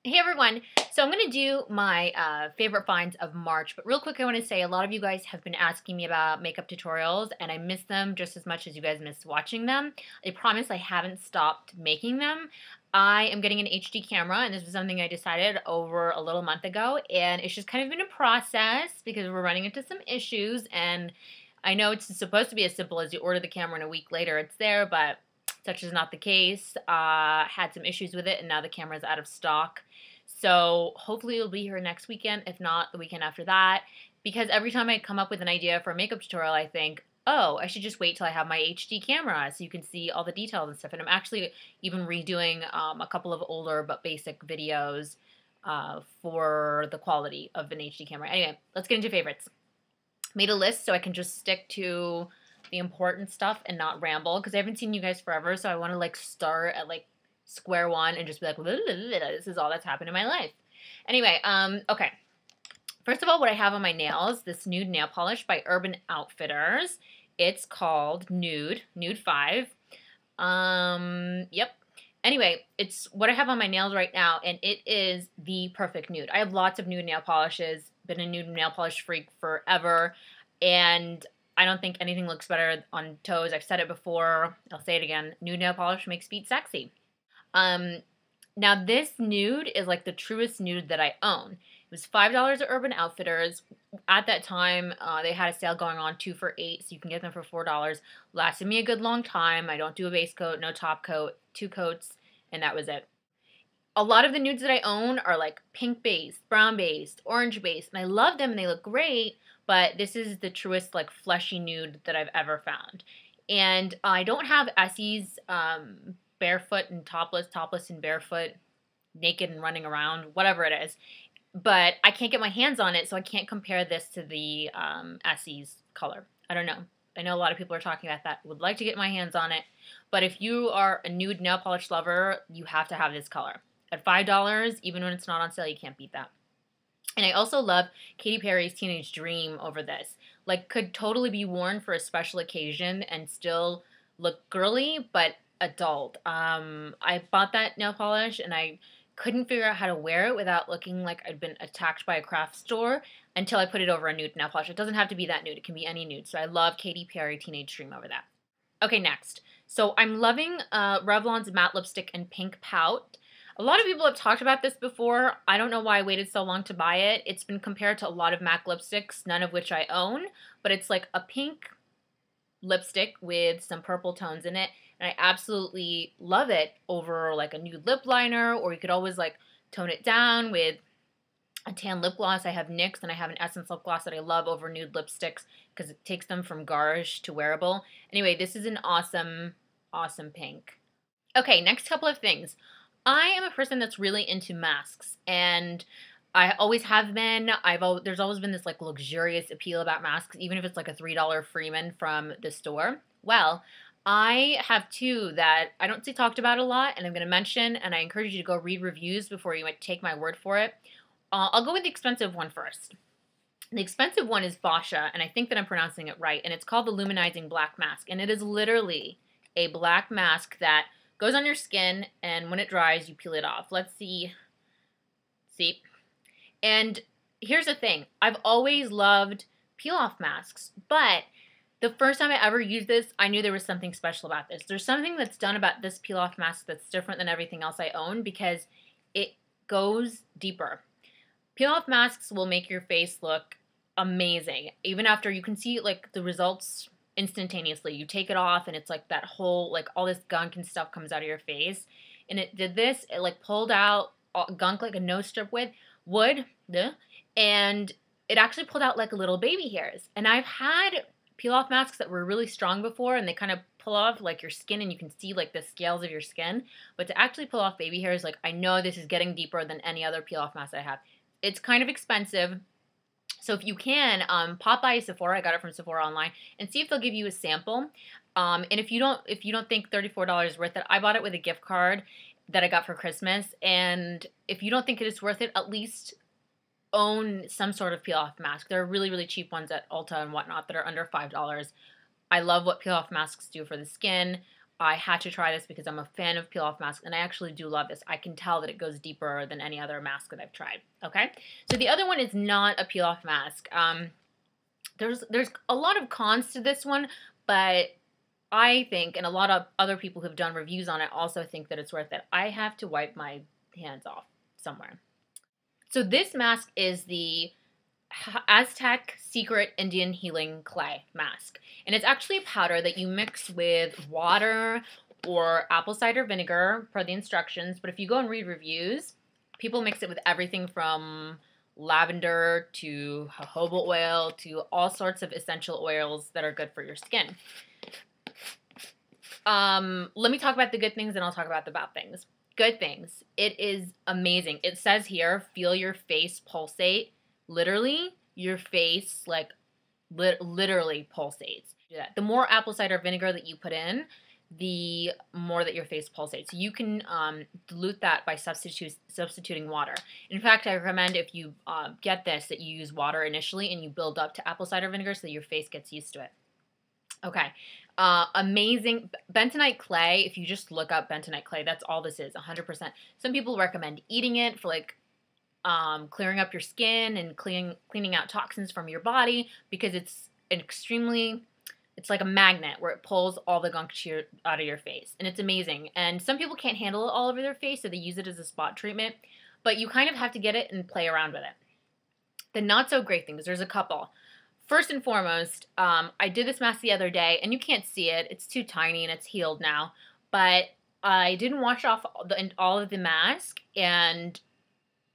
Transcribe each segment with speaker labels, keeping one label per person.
Speaker 1: Hey everyone, so I'm going to do my favorite finds of March, but real quick I want to say a lot of you guys have been asking me about makeup tutorials and I miss them just as much as you guys miss watching them. I promise I haven't stopped making them. I am getting an HD camera and this was something I decided over a little month ago, and it's just kind of been a process because we're running into some issues, and I know it's supposed to be as simple as you order the camera and a week later it's there, but such is not the case. Had some issues with it and now the camera is out of stock. So hopefully it'll be here next weekend, if not the weekend after that, because every time I come up with an idea for a makeup tutorial, I think, oh, I should just wait till I have my HD camera so you can see all the details and stuff. And I'm actually even redoing a couple of older but basic videos for the quality of an HD camera. Anyway, let's get into favorites. Made a list so I can just stick to the important stuff and not ramble, because I haven't seen you guys forever, so I want to like start at like square one and just be like, this is all that's happened in my life. Anyway, okay. First of all, what I have on my nails, this Nude nail polish by Urban Outfitters. It's called Nude 5. Yep. Anyway, it's what I have on my nails right now, and it is the perfect nude. I have lots of nude nail polishes, been a nude nail polish freak forever, and I don't think anything looks better on toes. I've said it before. I'll say it again. Nude nail polish makes feet sexy. Now this nude is like the truest nude that I own. It was $5 at Urban Outfitters. At that time, they had a sale going on 2 for $8, so you can get them for $4. Lasted me a good long time. I don't do a base coat, no top coat, 2 coats, and that was it. A lot of the nudes that I own are like pink based, brown based, orange based, and I love them and they look great, but this is the truest like fleshy nude that I've ever found. And I don't have Essie's barefoot and topless, topless and barefoot, naked and running around, whatever it is. But I can't get my hands on it, so I can't compare this to the Essie's color. I don't know. I know a lot of people are talking about that. Would like to get my hands on it. But if you are a nude nail polish lover, you have to have this color. At $5, even when it's not on sale, you can't beat that. And I also love Katy Perry's Teenage Dream over this. Like, could totally be worn for a special occasion and still look girly, but adult. I bought that nail polish and I couldn't figure out how to wear it without looking like I'd been attacked by a craft store until I put it over a nude nail polish. It doesn't have to be that nude. It can be any nude. So I love Katy Perry Teenage Dream over that. Okay, next. So I'm loving Revlon's matte lipstick in pink Pout. A lot of people have talked about this before. I don't know why I waited so long to buy it. It's been compared to a lot of MAC lipsticks, none of which I own, but it's like a pink lipstick with some purple tones in it, and I absolutely love it over like a nude lip liner, or you could always like tone it down with a tan lip gloss. I have NYX and I have an Essence lip gloss that I love over nude lipsticks because it takes them from garish to wearable. Anyway, this is an awesome, awesome pink. Okay, next couple of things. I am a person that's really into masks, and I always have been. There's always been this like luxurious appeal about masks, even if it's like a $3 Freeman from the store. Well, I have 2 that I don't see talked about a lot, and I'm going to mention, and I encourage you to go read reviews before you might take my word for it. I'll go with the expensive one first. The expensive one is Boscia, and I think that I'm pronouncing it right, and it's called the Luminizing Black Mask, and it is literally a black mask that goes on your skin, and when it dries, you peel it off. Let's see. See? And here's the thing. I've always loved peel-off masks, but the first time I ever used this, I knew there was something special about this. There's something that's done about this peel-off mask that's different than everything else I own because it goes deeper. Peel-off masks will make your face look amazing. Even after you can see like the results instantaneously. You take it off and it's like that whole, like all this gunk and stuff comes out of your face. And it did this, it like pulled out gunk like a nose strip would, and it actually pulled out like little baby hairs. And I've had peel off masks that were really strong before and they kind of pull off like your skin and you can see like the scales of your skin. But to actually pull off baby hairs, like I know this is getting deeper than any other peel off mask I have. It's kind of expensive. So if you can, pop by Sephora, I got it from Sephora online, and see if they'll give you a sample. And if you don't think $34 is worth it, I bought it with a gift card that I got for Christmas. And if you don't think it is worth it, at least own some sort of peel-off mask. There are really, really cheap ones at Ulta and whatnot that are under $5. I love what peel-off masks do for the skin. I had to try this because I'm a fan of peel-off masks, and I actually do love this. I can tell that it goes deeper than any other mask that I've tried, okay? So the other one is not a peel-off mask. There's a lot of cons to this one, but I think, and a lot of other people who've done reviews on it also think that it's worth it. I have to wipe my hands off somewhere. So this mask is the Aztec Secret Indian Healing Clay Mask. And it's actually a powder that you mix with water or apple cider vinegar per the instructions. But if you go and read reviews, people mix it with everything from lavender to jojoba oil to all sorts of essential oils that are good for your skin. Let me talk about the good things and I'll talk about the bad things. Good things. It is amazing. It says here, feel your face pulsate. Literally, your face, like, literally pulsates. Do that. The more apple cider vinegar that you put in, the more that your face pulsates. So you can dilute that by substituting water. In fact, I recommend if you get this, that you use water initially and you build up to apple cider vinegar so that your face gets used to it. Okay. Amazing. Bentonite clay, if you just look up bentonite clay, that's all this is, 100%. Some people recommend eating it for, like, clearing up your skin and cleaning out toxins from your body because it's it's like a magnet where it pulls all the gunk out of your face. And it's amazing. And some people can't handle it all over their face, so they use it as a spot treatment. But you kind of have to get it and play around with it. The not so great things, there's a couple. First and foremost, I did this mask the other day, and you can't see it. It's too tiny, and it's healed now. But I didn't wash off all of the mask, and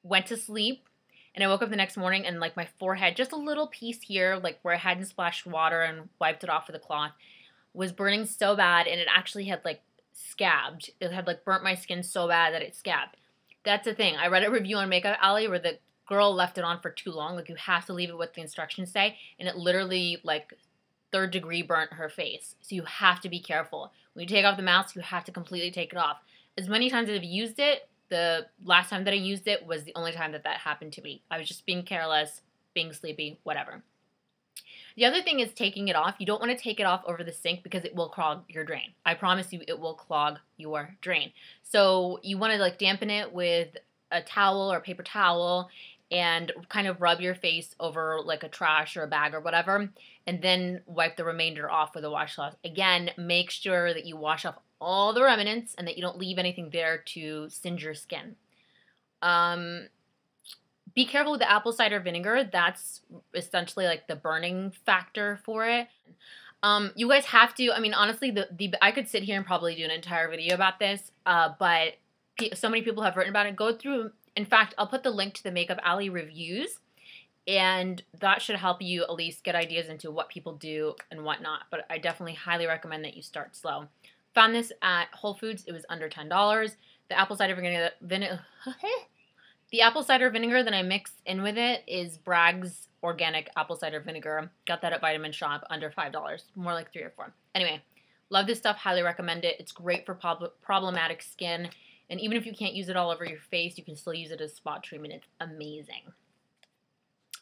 Speaker 1: went to sleep. And I woke up the next morning, and, like, my forehead, just a little piece here, like, where I hadn't splashed water and wiped it off with a cloth, was burning so bad, and it actually had, like, scabbed. It had, like, burnt my skin so bad that it scabbed. That's the thing. I read a review on Makeup Alley where the girl left it on for too long. Like, you have to leave it what the instructions say, and it literally, like, 3rd degree burnt her face. So you have to be careful. When you take off the mask, you have to completely take it off. As many times as I've used it, the last time that I used it was the only time that happened to me. I was just being careless, being sleepy, whatever. The other thing is taking it off. You don't want to take it off over the sink because it will clog your drain. I promise you it will clog your drain. So you want to, like, dampen it with a towel or paper towel and kind of rub your face over, like, a trash or a bag or whatever, and then wipe the remainder off with a washcloth. Again, make sure that you wash off all the remnants and that you don't leave anything there to singe your skin. Be careful with the apple cider vinegar. That's essentially, like, the burning factor for it. You guys have to, I mean, honestly, I could sit here and probably do an entire video about this, but so many people have written about it. Go through, in fact, I'll put the link to the Makeup Alley reviews, and that should help you at least get ideas into what people do and whatnot, but I definitely highly recommend that you start slow. Found this at Whole Foods. It was under $10. The apple cider vinegar, the apple cider vinegar that I mixed in with it is Bragg's organic apple cider vinegar. Got that at Vitamin Shop, under $5, more like $3 or $4. Anyway, love this stuff. Highly recommend it. It's great for problematic skin, and even if you can't use it all over your face, you can still use it as spot treatment. It's amazing.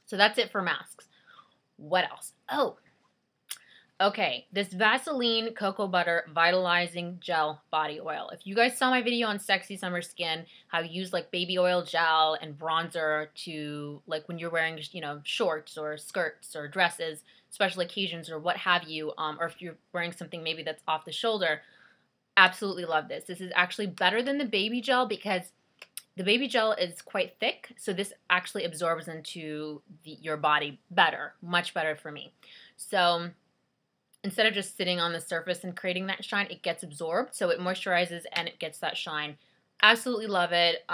Speaker 1: So that's it for masks. What else? Oh. Okay, this Vaseline Cocoa Butter Vitalizing Gel Body Oil. If you guys saw my video on Sexy Summer Skin, how you use, like, baby oil gel and bronzer to, like, when you're wearing, you know, shorts or skirts or dresses, special occasions or what have you, or if you're wearing something maybe that's off the shoulder, absolutely love this. This is actually better than the baby gel because the baby gel is quite thick, so this actually absorbs into your body better, much better for me. So instead of just sitting on the surface and creating that shine, it gets absorbed, so it moisturizes and it gets that shine. Absolutely love it.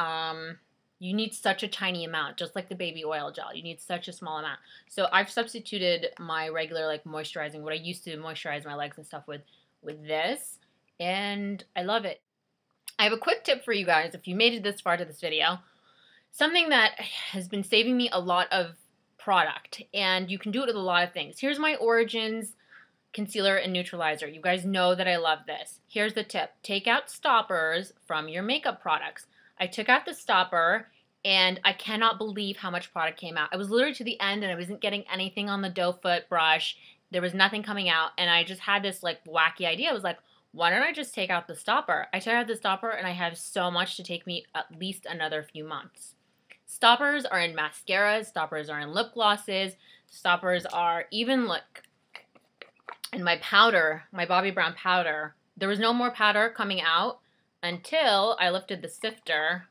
Speaker 1: You need such a tiny amount, just like the baby oil gel. You need such a small amount. So I've substituted my regular, like, moisturizing, what I used to moisturize my legs and stuff with this, and I love it. I have a quick tip for you guys if you made it this far to this video. Something that has been saving me a lot of product, and you can do it with a lot of things. Here's my Origins concealer and neutralizer. You guys know that I love this. Here's the tip. Take out stoppers from your makeup products. I took out the stopper, and I cannot believe how much product came out. I was literally to the end, and I wasn't getting anything on the doe foot brush. There was nothing coming out, and I just had this, like, wacky idea. I was like, why don't I just take out the stopper? I took out the stopper and I have so much to take me at least another few months. Stoppers are in mascaras, stoppers are in lip glosses, stoppers are even, look, in my powder, my Bobbi Brown powder. There was no more powder coming out until I lifted the sifter.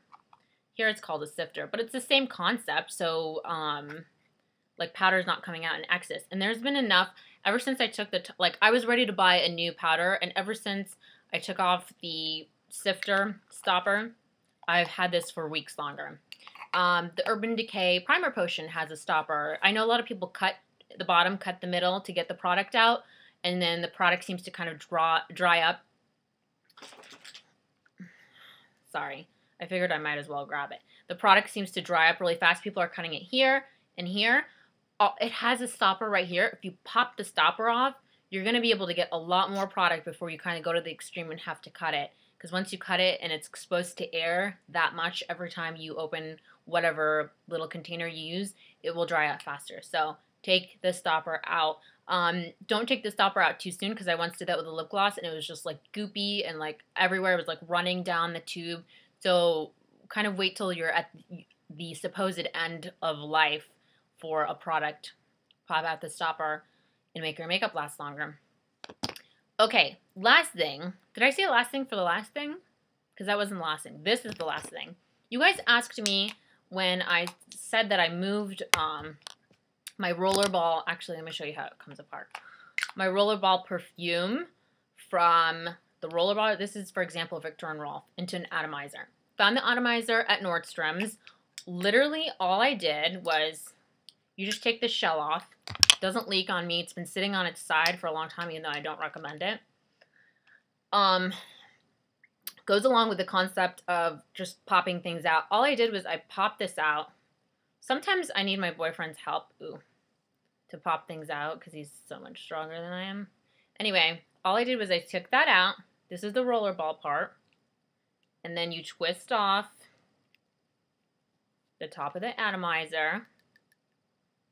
Speaker 1: Here it's called a sifter, but it's the same concept. So, like, powder's not coming out in excess. And there's been enough ever since I took the, like, I was ready to buy a new powder. And ever since I took off the sifter stopper, I've had this for weeks longer. The Urban Decay Primer Potion has a stopper. I know a lot of people cut the bottom, cut the middle to get the product out. And then the product seems to kind of dry up. Sorry. I figured I might as well grab it. The product seems to dry up really fast. People are cutting it here and here. It has a stopper right here. If you pop the stopper off, you're going to be able to get a lot more product before you kind of go to the extreme and have to cut it. Because once you cut it and it's exposed to air that much every time you open whatever little container you use, it will dry out faster. So take the stopper out. Don't take the stopper out too soon, because I once did that with a lip gloss and it was just like goopy and like everywhere. It was like running down the tube. So kind of wait till you're at the supposed end of life for a product. Pop out the stopper and make your makeup last longer. Okay, last thing. Did I say last thing for the last thing? Because that wasn't the last thing. This is the last thing. You guys asked me when I said that I moved my rollerball. Actually, let me show you how it comes apart. My rollerball perfume from the rollerball. This is, for example, Viktor and Rolf, into an atomizer. Found the atomizer at Nordstrom's. Literally, all I did was, you just take the shell off. It doesn't leak on me. It's been sitting on its side for a long time, even though I don't recommend it. Goes along with the concept of just popping things out. All I did was I popped this out. Sometimes I need my boyfriend's help, to pop things out because he's so much stronger than I am. Anyway, all I did was I took that out. This is the rollerball part. And then you twist off the top of the atomizer.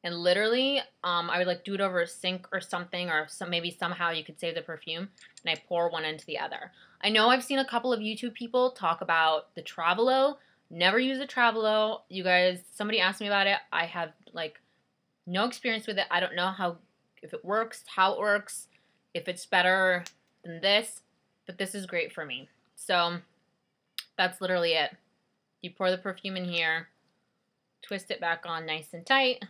Speaker 1: And literally, I would like do it over a sink or something, or maybe somehow you could save the perfume. And I pour one into the other. I know I've seen a couple of YouTube people talk about the Travelo. Never use the Travelo. You guys, somebody asked me about it. I have like no experience with it. I don't know if it works, how it works, if it's better than this. But this is great for me. So that's literally it. You pour the perfume in here, twist it back on nice and tight.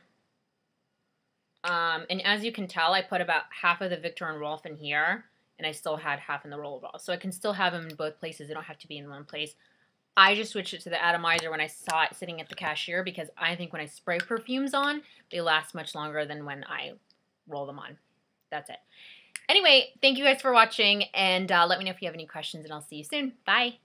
Speaker 1: And as you can tell, I put about half of the Viktor and Rolf in here, and I still had half in the rollerball. So I can still have them in both places. They don't have to be in one place. I just switched it to the atomizer when I saw it sitting at the cashier, because I think when I spray perfumes on, they last much longer than when I roll them on. That's it. Anyway, thank you guys for watching, and let me know if you have any questions, and I'll see you soon. Bye!